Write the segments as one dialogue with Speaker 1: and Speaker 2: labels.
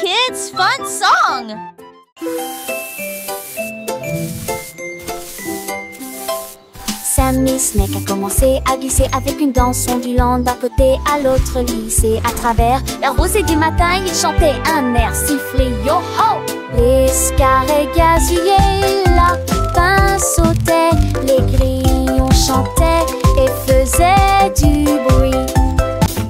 Speaker 1: kids' fun song!
Speaker 2: Sammy Snake a commencé à glisser avec une danse ondulant d'un côté à l'autre lycée. À travers la rosée du matin, il chantait un air sifflé yo-ho! Les scarets gazouillaient, lapins sautaient, les grillons chantaient et faisaient du bruit.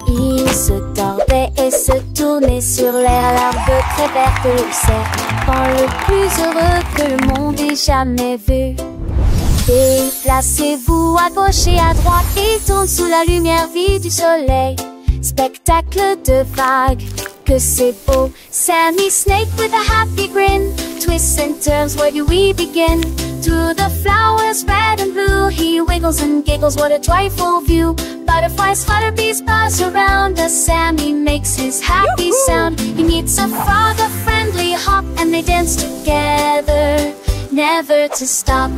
Speaker 2: Ils se tordaient et se tournaient sur l'air, l'arbre très verte le serpent le plus heureux que le monde ait jamais vu. Déplacez-vous à gauche et à droite, il tourne sous la lumière vive du soleil. Spectacle de vagues, que c'est beau. Sammy Snake with a happy grin, twists and turns, where do we begin? Through the flowers red and blue, he wiggles and giggles, what a joyful view. Butterflies flutter, bees buzz around as Sammy makes his happy sound. He meets a frog, a friendly hop, and they dance together, never to stop.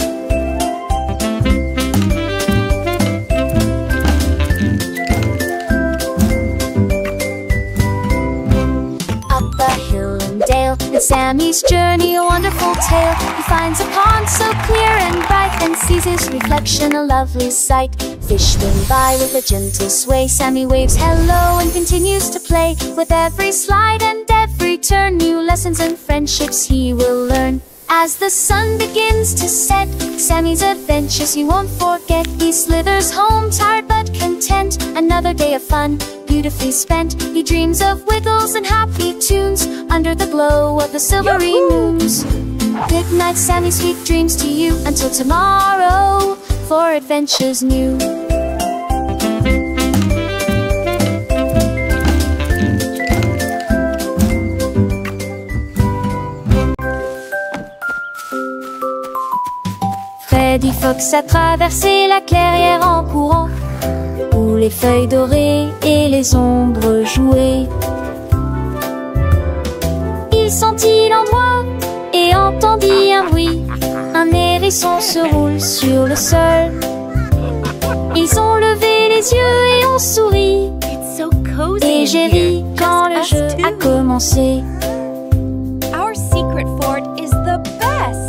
Speaker 2: And Sammy's journey a wonderful tale. He finds a pond so clear and bright, and sees his reflection a lovely sight. Fish swim by with a gentle sway. Sammy waves hello and continues to play. With every slide and every turn, new lessons and friendships he will learn. As the sun begins to set, Sammy's adventures he won't forget. He slithers home tired but content, another day of fun beautifully spent. He dreams of wiggles and happy tunes under the glow of the silvery moons. Good night, Sammy, sweet dreams to you, until tomorrow for adventures new. Freddy Fox a traversé la clairière en courant, où les feuilles dorées et les ombres jouaient. Il sentit l'endroit et entendit un bruit. Un hérisson se roule sur le sol. Ils ont levé les yeux et ont souri. Et j'ai ri quand le jeu a commencé.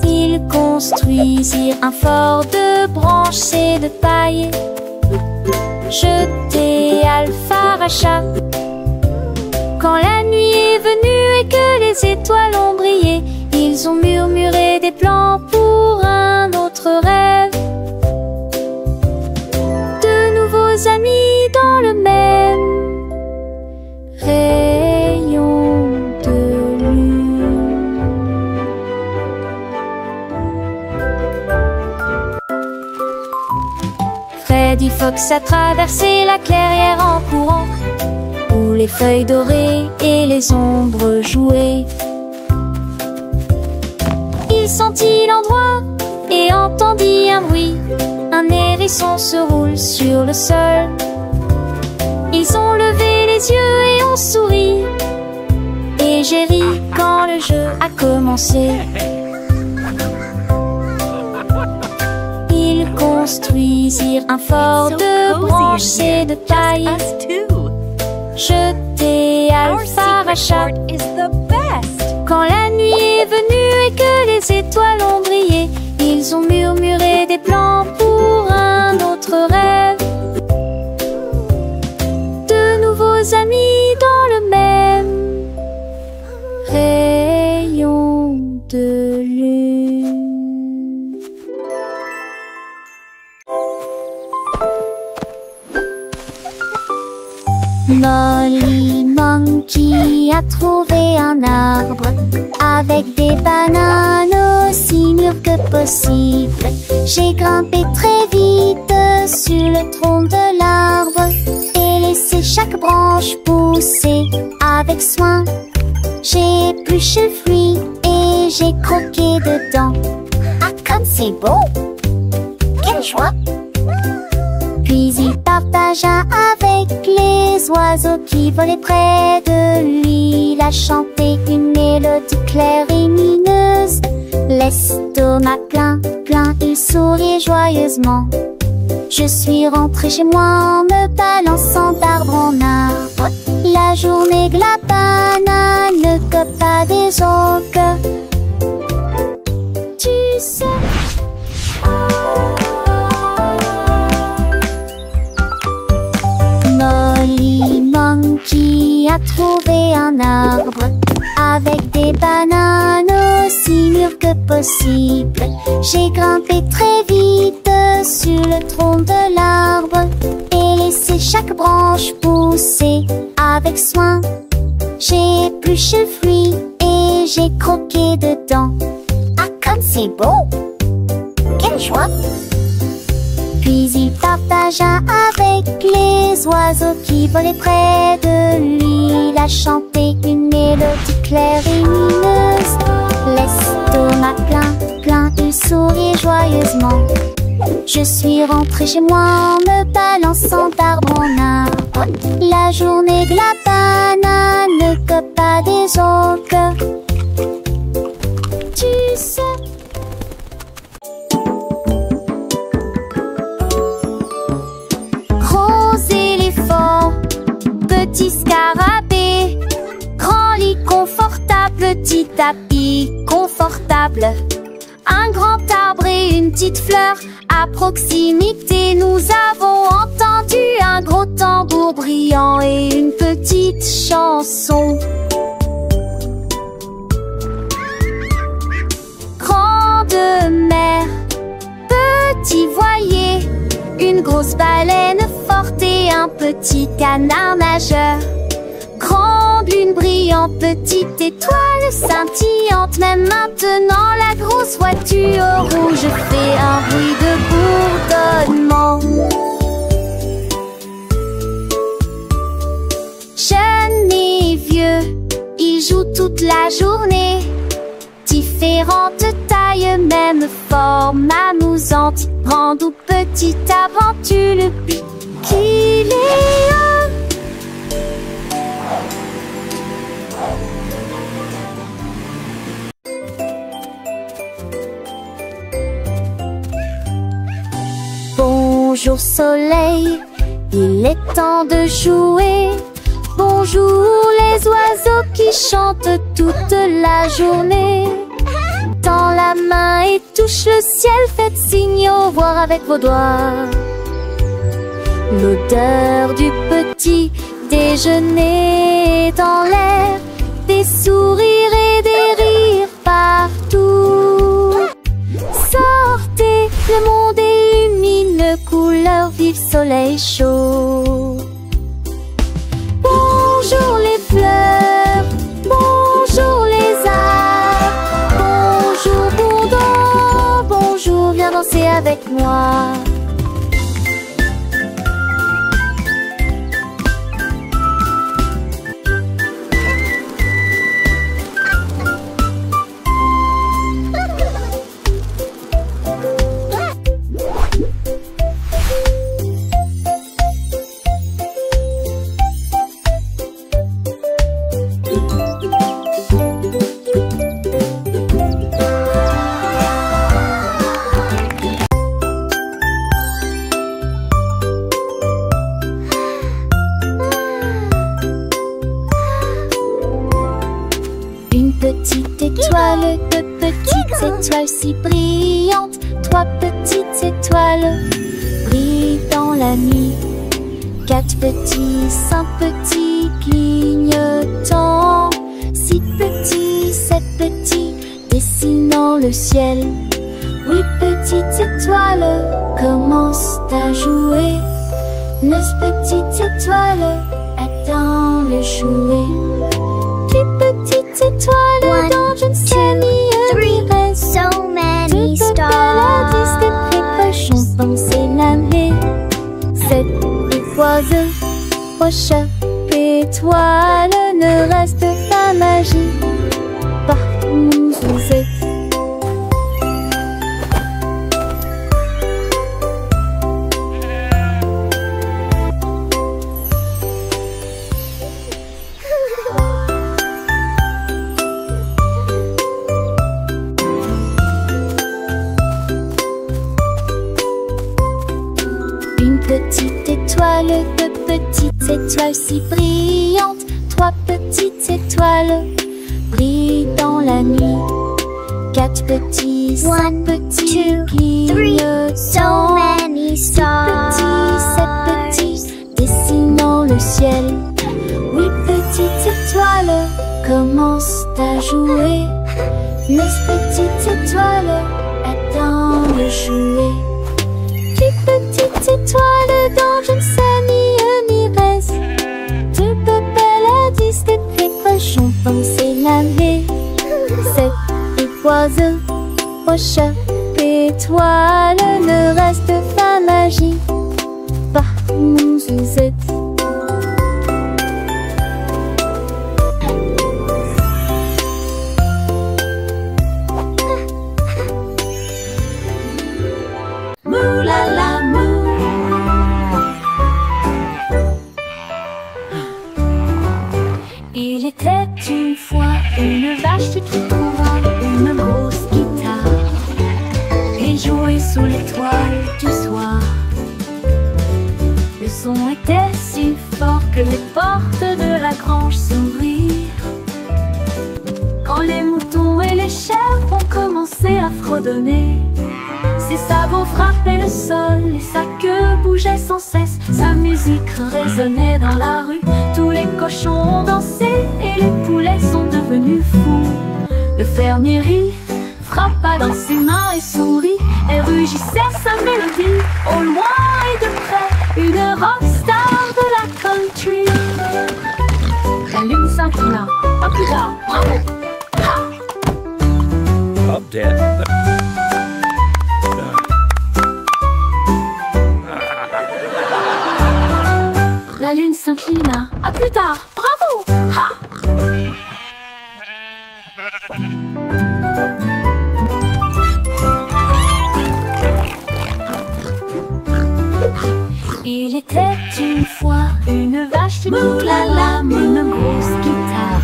Speaker 2: Ils construisirent un fort de branches et de paille. Jeté Alpharacha. Quand la nuit est venue et que les étoiles ont brillé, ils ont murmuré des plans pour un autre rêve. De nouveaux amis dans le même rayon de lune. Freddy Fox a traversé la clairière en courant, où les feuilles dorées et les ombres jouaient. Il sentit l'endroit et entendit un bruit. Un hérisson se roule sur le sol. Ils ont levé les yeux et ont souri. Et j'ai ri quand le jeu a commencé. Ils construisirent un fort de branches et de taille. Jeté Alpharacha. Quand la nuit est venue et que les étoiles ont brillé, ils ont murmuré des plans pour un autre rêve. De nouveaux amis dans le même rayon de lune. Molly Monkey a trouvé un arbre avec des bananes aussi mûres que possible. J'ai grimpé très vite sur le tronc de l'arbre et laissé chaque branche pousser avec soin. J'ai épluché le fruit et j'ai croqué dedans. Ah, comme c'est beau! Quelle joie! Puis il partagea avec les oiseaux qui volaient près de lui. Il a chanté une mélodie claire et lumineuse. L'estomac plein, plein, il souriait joyeusement. Je suis rentré chez moi en me balançant d'arbre en arbre. La journée de la banane pas des autres. Tu sais. Molly Monkey a trouvé un arbre avec des bananes aussi mûres que possible. J'ai grimpé très vite sur le tronc de l'arbre et laissé chaque branche pousser avec soin. J'ai épluché le fruit et j'ai croqué dedans. Ah, comme c'est beau! Quelle joie! Puis il partagea avec les oiseaux qui volaient près de lui. Il a chanté une mélodie claire et lumineuse. L'estomac plein, il sourit joyeusement. Je suis rentrée chez moi en me balançant d'arbre en arbre. La journée de la banane que pas des autres. Tu sais. Gros éléphant, petit scarabée, grand lit confortable, petit tapis confortable. Un grand arbre et une petite fleur, à proximité nous avons entendu un gros tambour brillant et une petite chanson. Grande mer, petit voilier, une grosse baleine forte et un petit canard nageur. Grande lune brillante, petite étoile scintillante. Même maintenant la grosse voiture rouge fait un bruit de bourdonnement. Jeune et vieux, ils jouent toute la journée. Différentes tailles, même forme amusante. Grande ou petite aventure, le but qu'il est un. Bonjour soleil, il est temps de jouer. Bonjour les oiseaux qui chantent toute la journée. Tends la main et touche le ciel, faites signe au revoir avec vos doigts. L'odeur du petit déjeuner dans l'air, des sourires et des rires partout. Sortez, le monde illumine, couleur vive, soleil chaud. Bonjour les fleurs, bonjour les arbres, bonjour bourdon, bonjour, viens danser avec moi. Deux petites étoiles si brillantes, trois petites étoiles brillent dans la nuit. Quatre petits, cinq petits clignotants, six petits, sept petits dessinant le ciel. Huit petites étoiles commencent à jouer. Neuf petites étoiles attendent le jouet. Dix petites étoiles dans une ciel reste.
Speaker 3: So many
Speaker 2: stars. Des cochons danser l'année. Sept étoiles, prochaine étoile ne reste pas magique. Partout où vous êtes. Petite étoile, deux petites étoiles si brillantes, trois petites étoiles brille dans la nuit. 4 petits, 5 petits clignotants.
Speaker 3: So many stars.
Speaker 2: 7 petits, dessinant le ciel. 8 petites étoiles commencent à jouer. 9 petites étoiles attendent de jouer. 10 petites étoiles dans je ne sais ni reste. 2 belles à 10 des cochons pensent laver. 7 oiseaux, aux chats, étoiles, ne reste pas magie. Par mon Suzette. Il était une fois une vache qui trouva une grosse guitare et jouait sous l'étoile du soir. Le son était si fort que les portes de la grange s'ouvrirent. Quand les moutons et les chèvres ont commencé à fredonner, ses sabots frappaient le sol et sa queue bougeait sans cesse. Sa musique résonnait dans la rue. Tous les cochons ont dansé et les poulets sont devenus fous. Le fermier rit, frappa dans ses mains et sourit et rugissait sa mélodie. Au loin et de près, une rockstar de la country. La lune s'inclina. Pas plus tard, bravo! Ha!
Speaker 4: Up, Dad.
Speaker 2: La lune s'inclina. À plus tard. Bravo! Ha! Il était une fois une vache qui moulala, une grosse guitare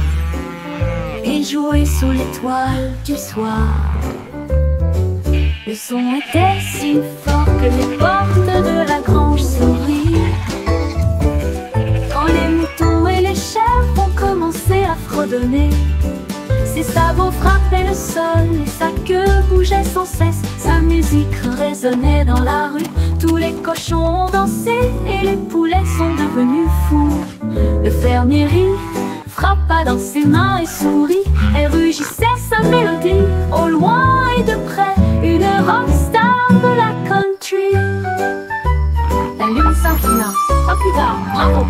Speaker 2: et jouait sous l'étoile du soir. Le son était si fort que les portes de la grange s'ouvrirent. Quand les moutons et les chèvres ont commencé à fredonner, ses sabots frappaient le sol et sa queue bougeait sans cesse. Sa musique résonnait dans la rue. Tous les cochons ont dansé et les poulets sont devenus fous. Le fermier rit, frappa dans ses mains et sourit et rugissait sa mélodie. Au loin et de près, une rockstar de la country. La lune s'inclina. Pas plus tard, bravo!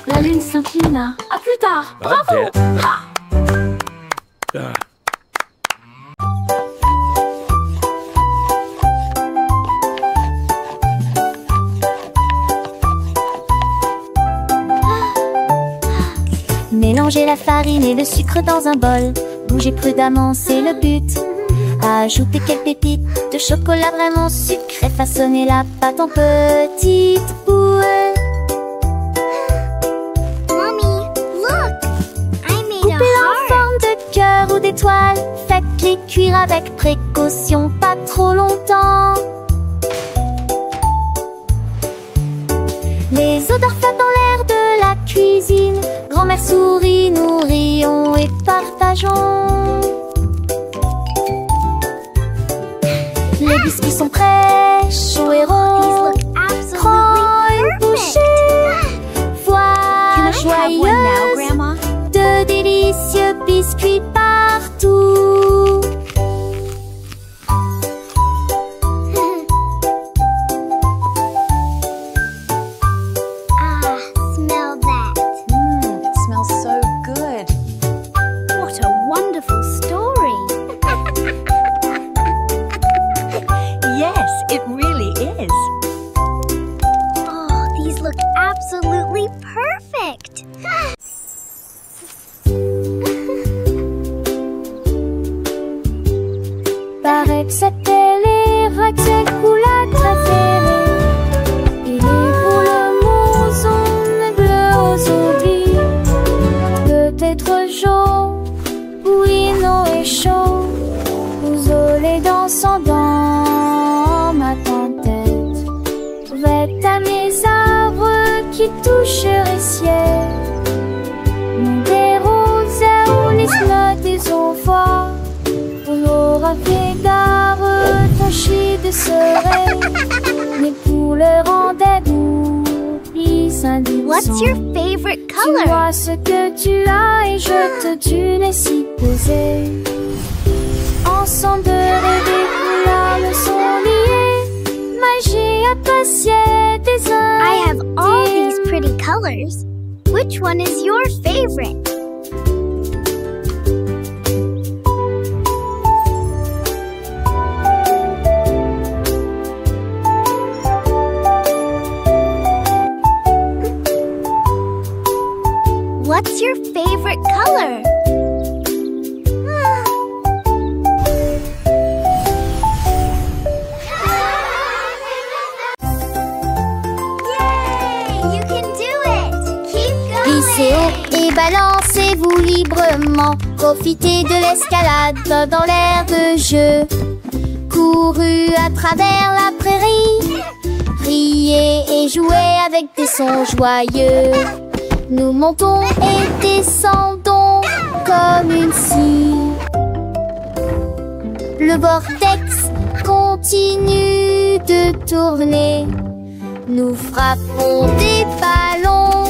Speaker 2: La lune s'inclina. À plus tard, bravo! Ha!
Speaker 3: Mélangez la farine et le sucre dans un bol. Bougez prudemment, c'est le but. Ajoutez quelques pépites de chocolat vraiment sucré. Façonnez la pâte en petites boules.
Speaker 5: Mommy, look! I made
Speaker 3: Coupez-les en
Speaker 5: a heart.
Speaker 3: forme de cœur ou d'étoile. Faites-les cuire avec précaution, pas trop longtemps. Les odeurs flottent dans l'air de la cuisine. Grand-mère sourit, nous rions et partageons. Les biscuits sont prêts, chauds et ronds. Prends une bouchée. Voilà joyeuse de délicieux biscuits partout.
Speaker 5: Smell that.
Speaker 1: It smells so good.
Speaker 5: What a wonderful story.
Speaker 1: Yes, it really is.
Speaker 5: Oh, these look absolutely perfect.
Speaker 3: Paraît que c'était les Raxel Coulac préférés. Il est pour le monzon et bleu aux oublis. Peut-être jaune, bouillonnant et chaud. Vous olez dansant dans ma tête. qui toucherait ciel. Mon des roses ou les slots des enfants. On aura fait gare, ton chi de serait. Mais pour le rendez-vous, please indiquons.
Speaker 5: What's your favorite
Speaker 3: Tu
Speaker 5: color?
Speaker 3: vois ce que tu as et je te tue si posé. Ensemble de rêver, nos âmes sont liées. Magie appréciée des uns.
Speaker 5: I have all these pretty colors. Which one is your favorite? What's your favorite color? Yay! You can do it! Keep
Speaker 2: Glissez
Speaker 5: going!
Speaker 2: haut et balancez-vous librement. Profitez de l'escalade dans l'air de jeu. Courez à travers la prairie. Riez et jouez avec des sons joyeux. Nous montons et descendons comme une scie. Le vortex continue de tourner. Nous frappons des ballons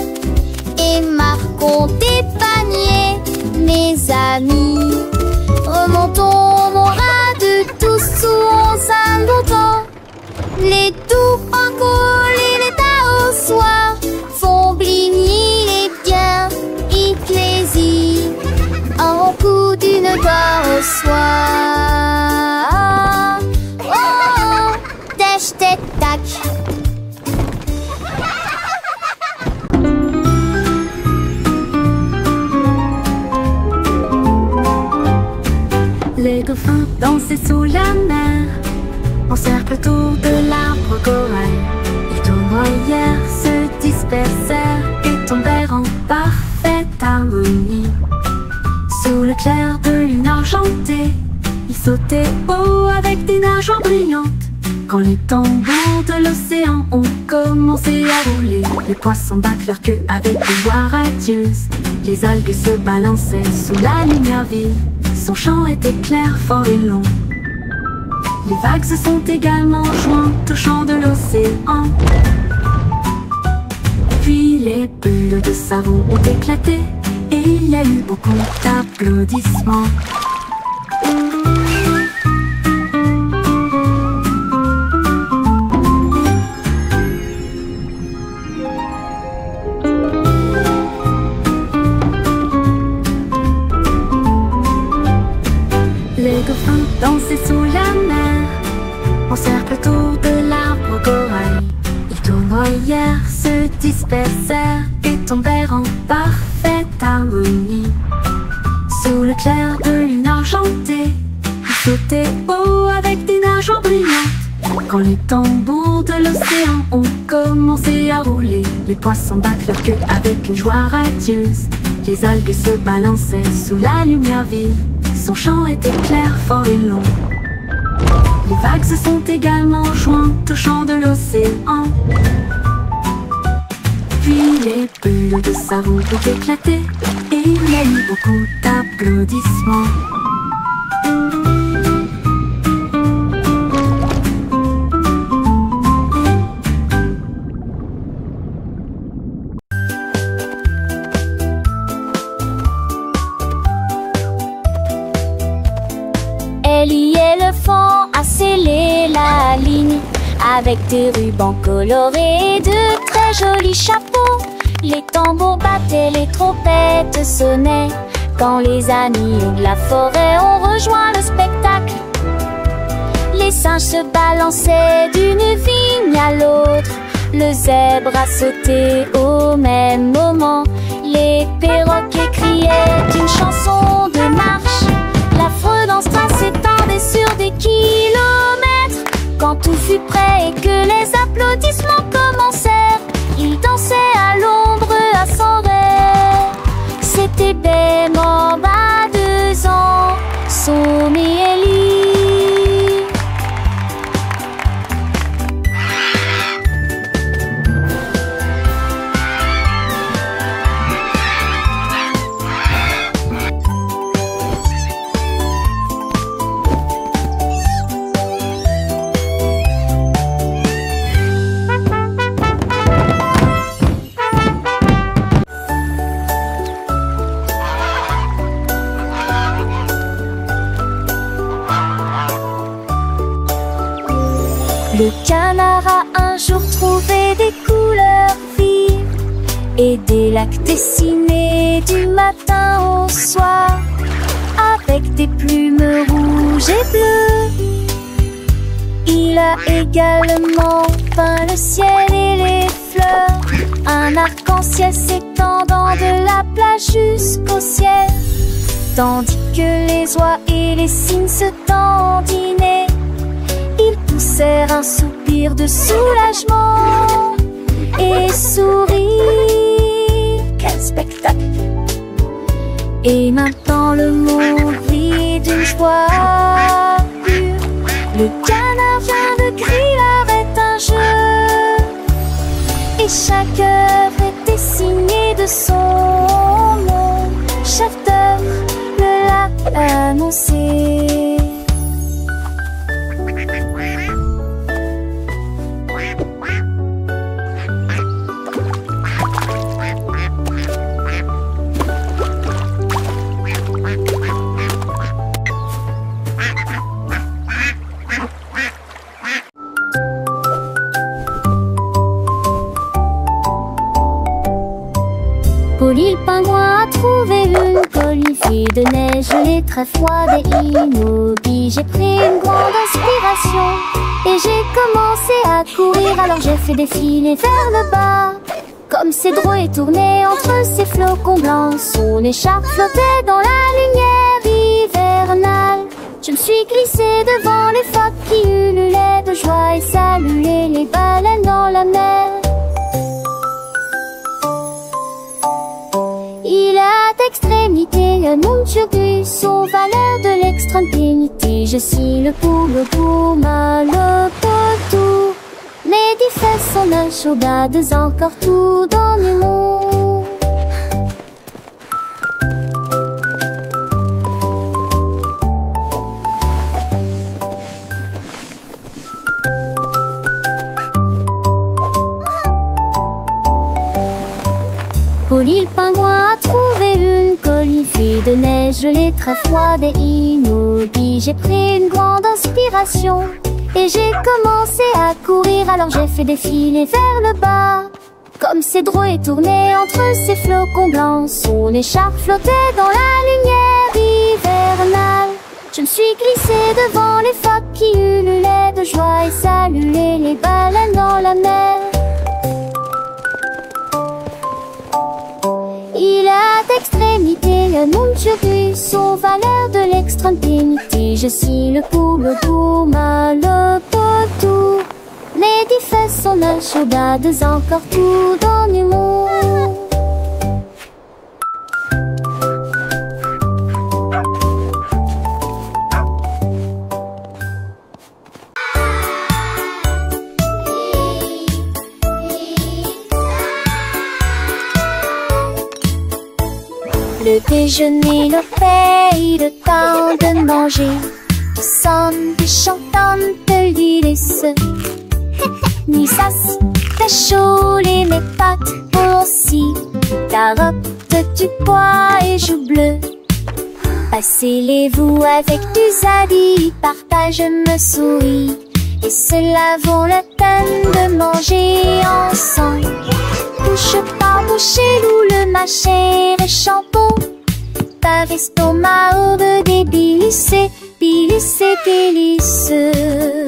Speaker 2: et marquons des paniers, mes amis. Remontons mon rade tous sous un longtemps. Les doux encours et les tas au soir font bligner les biens et plaisir. En coup d'une gloire au soir. Oh, oh, tâche, tête, tac.
Speaker 4: Les dauphins dansaient sous la mer, en cercle autour de l'arbre corail. Les tournoyères se dispersèrent et tombèrent en parfaite harmonie. Sous le clair de lune argentée, ils sautaient haut avec des nageoires brillantes. Quand les tambours de l'océan ont commencé à rouler, les poissons battent leur queue avec des voix radieuses. Les algues se balançaient sous la lumière vive. Son chant était clair, fort et long. Les vagues se sont également jointes au chant de l'océan. Puis les bulles de savon ont éclaté et il y a eu beaucoup d'applaudissements. Les dauphins dansaient sous la mer, en cercle autour de l'arbre corail. Les tournoyères se dispersèrent et tombèrent en parfaite harmonie. Sous le clair de lune argentée, ils sautaient haut avec des nageoires brillantes. Quand les tambours de l'océan ont commencé à rouler, les poissons battent leur queue avec une joie radieuse. Les algues se balançaient sous la lumière vive. Son chant était clair, fort et long. Les vagues se sont également jointes au chant de l'océan. Puis les bulles de savon ont éclaté et il y a eu beaucoup d'applaudissements.
Speaker 3: Ellie éléphant a scellé la ligne avec des rubans colorés et de très jolis chapeaux. Les tambours battaient, les trompettes sonnaient quand les amis de la forêt ont rejoint le spectacle. Les singes se balançaient d'une vigne à l'autre. Le zèbre a sauté au même moment. Les perroquets criaient une chanson de marche. L'affreux danse s'étendait sur des kilomètres. Quand tout fut prêt et que les applaudissements commencèrent, ils dansaient à l'ombre à son rêve. C'était Bemorbe à 2 ans, Somme et Ellie. Le canard a un jour trouvé des couleurs vives et des lacs dessinés du matin au soir avec des plumes rouges et bleues. Il a également peint le ciel et les fleurs, un arc-en-ciel s'étendant de la plage jusqu'au ciel, tandis que les oies et les cygnes se dandinaient. Ils poussèrent un soupir de soulagement et sourirent. Quel spectacle! Et maintenant le monde rit d'une joie pure. Le canard vient de crier arrête un jeu, et chaque œuvre est dessinée de son nom. Chef d'œuvre le l'a annoncé. Polly le pingouin a trouvé une colifée de neige gelée très froide et immobile. J'ai pris une grande inspiration et j'ai commencé à courir. Alors j'ai fait défiler vers le bas, comme ces drôles tournaient entre ces flocons blancs. Son écharpe flottait dans la lumière hivernale. Je me suis glissée devant les phoques qui ululaient de joie et saluaient les baleines dans la mer. Il a d'extrémité un monde sur buisson, valeur de l'extrême dignité. Je suis le pou mal le potou. Mais des fesses sont un chaudades encore tout dans le monde. Polly le pingouin a trouvé une colifée de neige gelée très froide et immobile. J'ai pris une grande inspiration et j'ai commencé à courir. Alors j'ai fait défiler vers le bas, comme ces drôles tournaient entre ces flocons blancs. Son écharpe flottait dans la lumière hivernale. Je me suis glissée devant les phoques qui ululaient de joie et saluaient les baleines dans la mer. Il a d'extrémité un monde sur buisson, valeur de l'extrême dignité. Je suis le pou mal le potou. Mais des fesses sont la chaudades encore tout dans le monde. Le déjeuner, le paye, le temps de manger. Tout sonne, chantante, l'ilisse. Ni sas, ta chaud, les mes pâtes aussi. Carottes, du pois et joues bleues. Passez-les-vous avec du zadie, partage me sourit. Et cela vaut la peine de manger ensemble. Bouche par bouche, loup le mâcher et champon. Par estomac au de débilissé, bilissé, délicieux.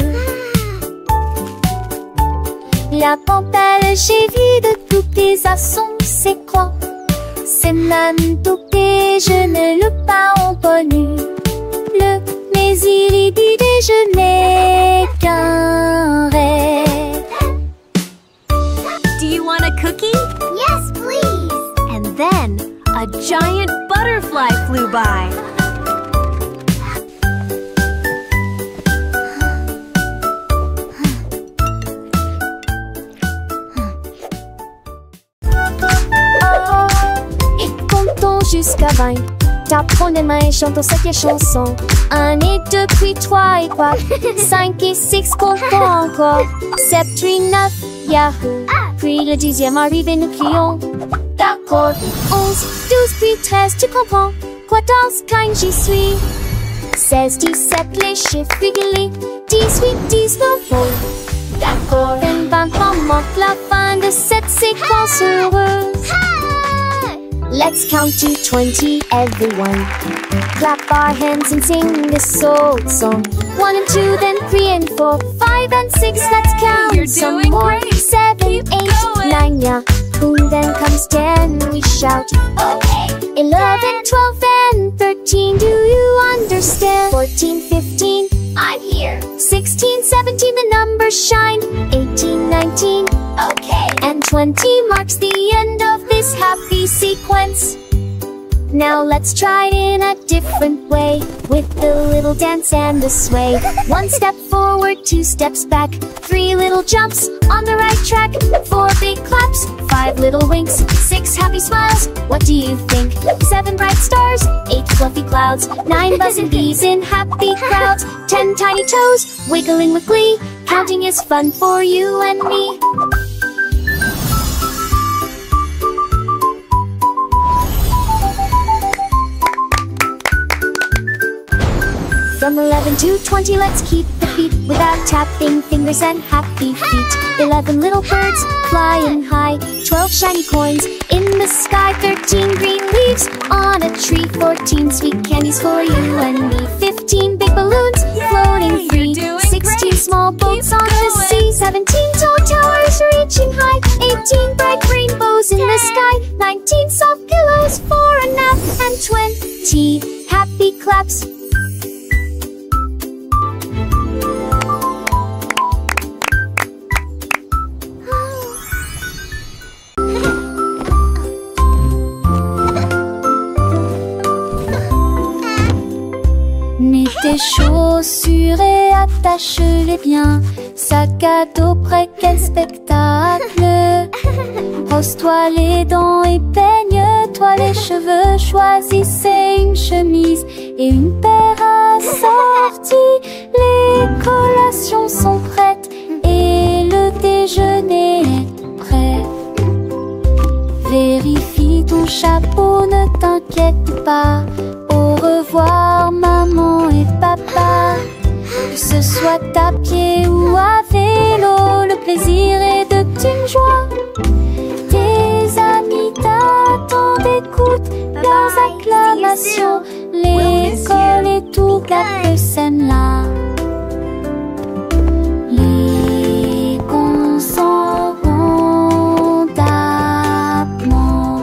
Speaker 3: La pantale, j'ai vu de tous tes assons, c'est quoi? C'est même tout déjeuner, le pain en bonne. Mais il est du déjeuner qu'un rêve.
Speaker 1: Do you want a cookie?
Speaker 5: Yes, please.
Speaker 1: And then a giant butterfly flew by.
Speaker 3: Et comptons jusqu'à 20. T'apprends les mains et chantons cette chanson. 1 et 2 puis 3 et 4. 5 et 6 comptons encore. 7 puis 9, yahoo. Puis le 10e arrivé nous crions. D'accord. 11, 12 puis 13 tu comprends. 14, 15 j'y suis. 16, 17 les chiffres réguliers. 18, 19 bon. D'accord. Maintenant manque la fin de cette séquence heureuse.
Speaker 2: Let's count to 20, everyone. Clap our hands and sing this old song.
Speaker 3: 1 and 2, then 3 and 4, 5 and 6. Let's count
Speaker 1: You're
Speaker 3: some
Speaker 1: doing
Speaker 3: more.
Speaker 1: great.
Speaker 3: 7,
Speaker 1: Keep
Speaker 3: 8,
Speaker 1: going.
Speaker 3: 9, yeah.
Speaker 2: Boom, then comes 10, we shout.
Speaker 3: Okay. 11, 12, and 13. Do you understand?
Speaker 2: 14, 15,
Speaker 3: I'm here. 16, 17, the numbers shine. 18, 19,
Speaker 2: okay.
Speaker 3: and 20 marks the end of this happy sequence. Now let's try it in a different way, with the little dance and the sway. 1 step forward, 2 steps back, 3 little jumps on the right track, 4 big claps, 5 little winks, 6 happy smiles. What do you think? 7 bright stars, 8 fluffy clouds, 9 buzzing bees in happy crowds, 10 tiny toes wiggling with glee. Counting is fun for you and me. From 11 to 20, let's keep the beat without tapping fingers and happy feet. 11 little birds flying high, 12 shiny coins in the sky, 13 green leaves on a tree, 14 sweet candies for you and me, 15 big balloons floating free, 16 small boats on the sea, 17 tall towers reaching high, 18 bright rainbows in the sky, 19 soft pillows for a nap, and 20 happy claps. Mets tes chaussures et attache-les bien. Sac à dos prêt, quel spectacle. Brosse-toi les dents et peigne-toi les cheveux. Choisissez une chemise et une paire assorties. Les collations sont prêtes et le déjeuner est prêt. Vérifie ton chapeau, ne t'inquiète pas. Au revoir maman et papa. Que ce soit à pied ou à vélo, le plaisir est de une joie. Tes amis t'attendent, écoute leurs acclamations. L'école et tout garde scène là. Les cons s'en vont d'abord.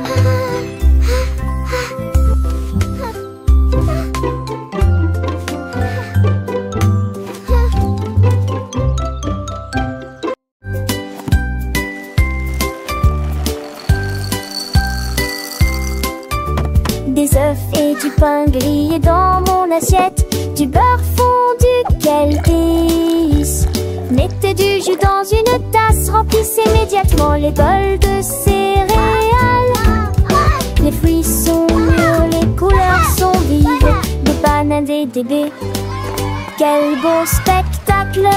Speaker 3: Des œufs et du pain grillé dans mon assiette, du beurre fondu, quel délice. Mettez du jus dans une tasse, remplissez immédiatement les bols de céréales. Les fruits sont mûrs, les couleurs sont vives, des bananes et des baies. Quel beau spectacle!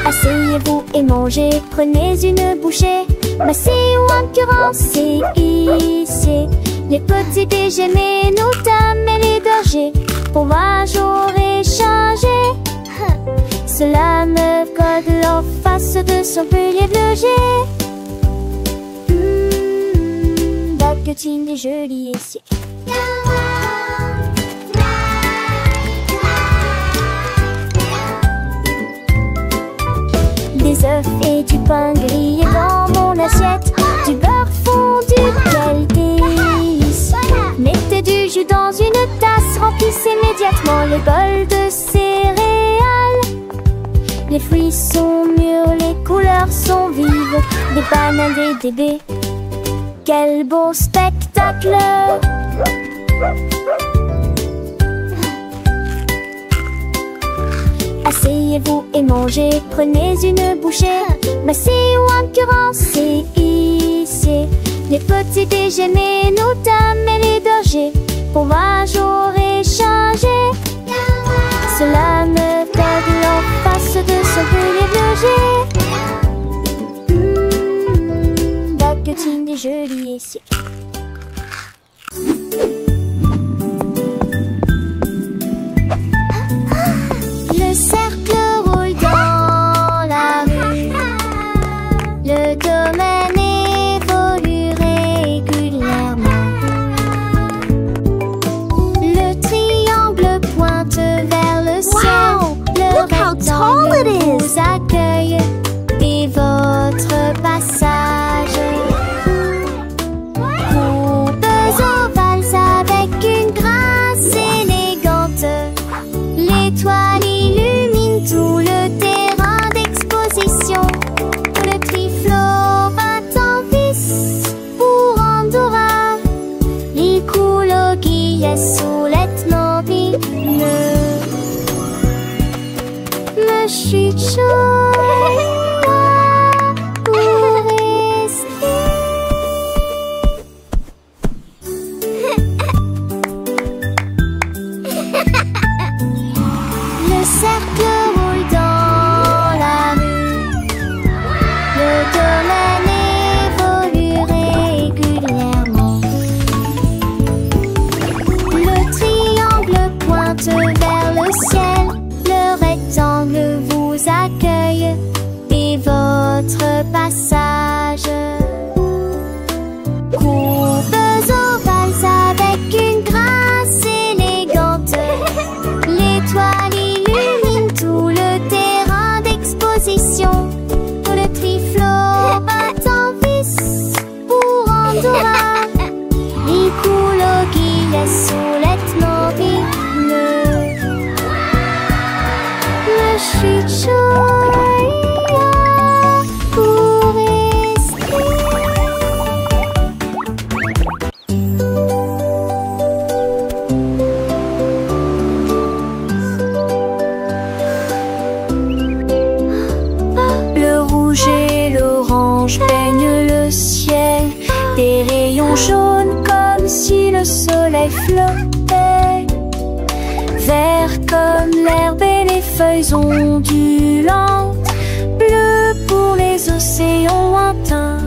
Speaker 3: Asseyez-vous et mangez, prenez une bouchée. Massez ou incurancez, ici. Les petits déjeuners, nos dames et les bergers. Pour moi j'aurais changé. Cela me code en face de son pilier bleu-gé. Baguettine des jolis essiers. Des œufs et du pain grillé dans mon assiette, du beurre fondu, quel délice. Mettez du jus dans une tasse, remplissez immédiatement les bols de céréales. Les fruits sont mûrs, les couleurs sont vives, des bananes et des baies. Quel beau spectacle! Asseyez-vous et mangez, prenez une bouchée. Massez ou incurancez, ici. Les petits déjeuners, nos dames et les bergers. Pour moi j'aurais changé. Cela me code en face de son pilier bleu-gé. Baguettine des jolis essiers.
Speaker 2: les soulettes mobiles me chuchotent pour rester. Le cercle roule dans la rue. Le domaine évolue régulièrement. Le triangle pointe vers le ciel. Le rectangle vous accueille et votre passage. Courbes ovales avec une grâce élégante. L'étoile illumine tout le terrain d'exposition. Le triflot bat en vis pour Andorra. L'écologie, les soulettes mobiles me chuchotent pour rester. Le rouge et l'orange peignent le ciel, des rayons jaunes comme si le soleil flottait. Vert comme l'herbe et les feuilles ondulantes, bleu pour les océans lointains.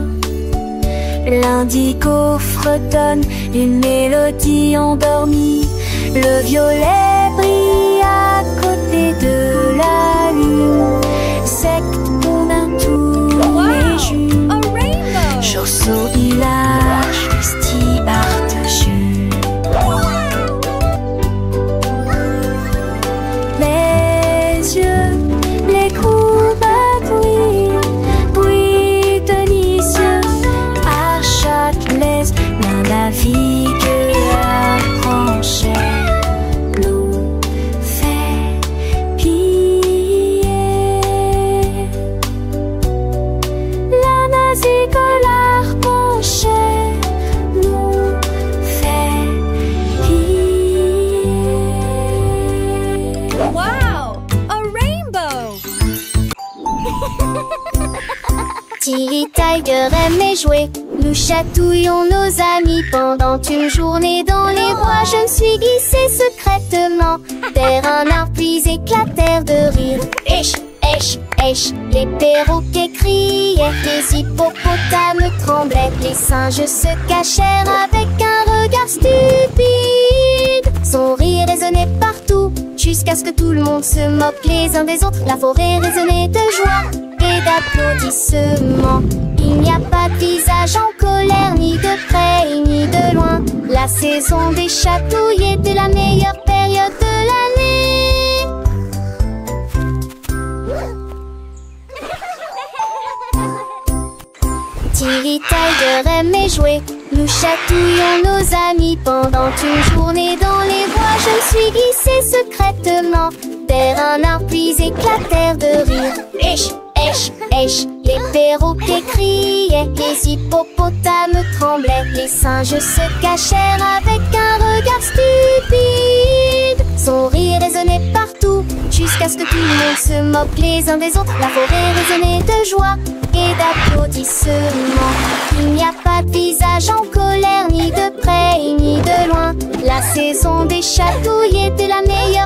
Speaker 2: L'indigo fredonne une mélodie endormie. Le violet brille à côté de la lune. Secte qu'on a tous les junes. Chaussot village, Stibart June. Mes yeux, les courbes brillent délicieux. À Châtelet, l'un navigue la branchette. Nous fait piller. La navigue la branchette nous fait piller.
Speaker 1: Wow! A rainbow!
Speaker 2: Tilly Tiger aime jouer. Nous chatouillons nos amis pendant une journée dans les bois. Je me suis glissée secrètement vers un arbre puis éclatèrent de rire. Esh, esh, esh, les perroquets criaient, les hippopotames tremblaient, les singes se cachèrent avec un regard stupide. Son rire résonnait partout jusqu'à ce que tout le monde se moque les uns des autres. La forêt résonnait de joie et d'applaudissements. Il n'y a pas de visage en colère, ni de près ni de loin. La saison des chatouilles était la meilleure période de l'année. Tilly Tiger aimait jouer. Nous chatouillons nos amis pendant une journée dans les bois. Je me suis glissée secrètement vers un arbre puis éclatèrent de rire. Esh, esh, esh, les perroquets criaient, les hippopotames tremblaient, les singes se cachèrent avec un regard stupide. Son rire résonnait partout jusqu'à ce que tout le monde se moque les uns des autres. La forêt résonnait de joie et d'applaudissements. Il n'y a pas de visage en colère, ni de près ni de loin. La saison des chatouilles était la meilleure